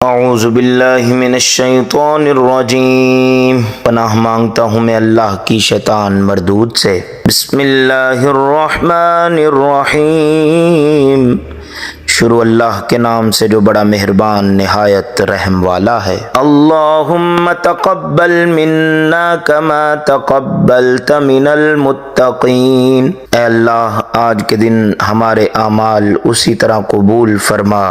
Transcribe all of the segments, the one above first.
اعوذ باللہ من الشیطان الرجیم، پناہ مانگتا ہوں میں اللہ کی شیطان مردود سے۔ بسم اللہ الرحمن الرحیم، شروع اللہ کے نام سے جو بڑا مہربان نہایت رحم والا ہے۔ اللہم تقبل منا کما تقبلت من المتقین، اے اللہ آج کے دن ہمارے اعمال اسی طرح قبول فرما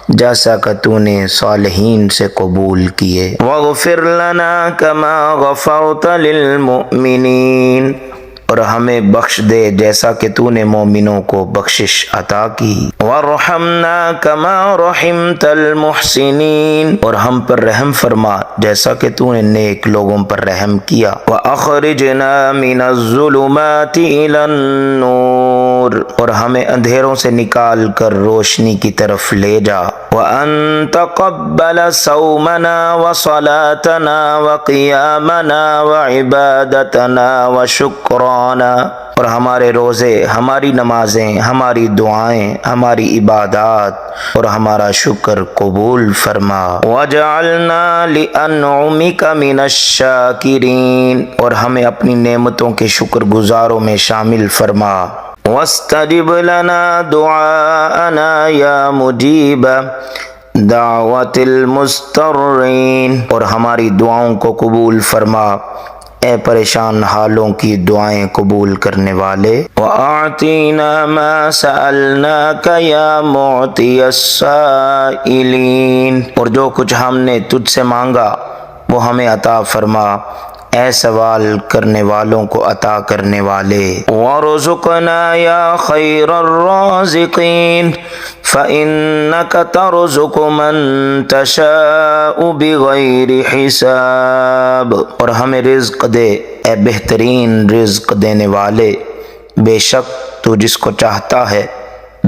جیسا کہ تو نے صالحین سے قبول کیے۔ واغفر لنا کما غفرت للمؤمنین، اور ہمیں بخش دے جیسا کہ تو نے مومنوں کو بخشش عطا کی۔ وارحمنا کما رحمت المحسنین، اور ہم پر رحم فرما جیسا کہ تو نے نیک لوگوں پر رحم کیا۔ واخرجنا من الظلمات الى النور، اور ہمیں اندھیروں سے نکال کر روشنی کی طرف لے جا۔ وان تقبل صومنا وصلاتنا وقیامنا وعبادتنا وشکرانا، اور ہمارے روزے، ہماری نمازیں، ہماری دعائیں، ہماری عبادات اور ہمارا شکر قبول فرما۔ وجعلنا لانعمک من الشاکرین، اور ہمیں اپنی نعمتوں کے شکر گزاروں میں شامل فرما۔ واستجب لنا دعاءنا یا مجیب دعوت المضطرین، اور ہماری دعاؤں کو قبول فرما اے پریشان حالوں کی دعائیں قبول کرنے والے۔ وَأَعْطِنَا مَا سَأَلْنَاكَ يَا مُعْطِيَ السَّائِلِينَ، اور جو کچھ ہم نے تجھ سے مانگا وہ ہمیں عطا فرما اے سوال کرنے والوں کو عطا کرنے والے۔ وَارْزُقْنَا يَا خَيْرَ الرَّازِقِينَ فَإِنَّكَ تَرْزُقُ مَن تَشَاءُ بِغَيْرِ حِسَابٍ، اور ہمیں رزق دے اے بہترین رزق دینے والے، بے شک تو جس کو چاہتا ہے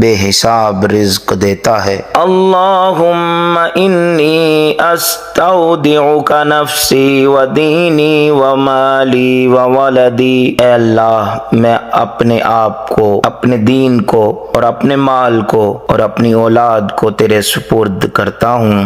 بے حساب رزق دیتا ہے۔ اللہم انی استودعک نفسی و دینی و مالی و ولدی، اے اللہ میں اپنے آپ کو، اپنے دین کو اور اپنے مال کو اور اپنی اولاد کو تیرے سپرد کرتا ہوں۔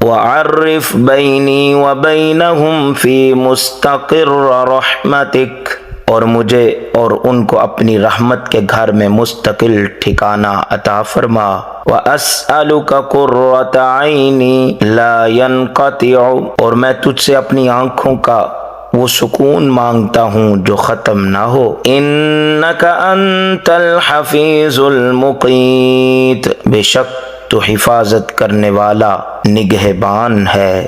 وعرف بینی و بینہم فی مستقر رحمتک، اور مجھے اور ان کو اپنی رحمت کے گھر میں مستقل ٹھکانہ عطا فرما۔ وَأَسْأَلُكَ قُرَّةَ عَيْنٍ لَا يَنْقَطِعُ، اور میں تجھ سے اپنی آنکھوں کا وہ سکون مانگتا ہوں جو ختم نہ ہو۔ إِنَّكَ أَنْتَ الْحَفِيظُ الْمُقِيتُ، بے شک تو حفاظت کرنے والا نگہبان ہے۔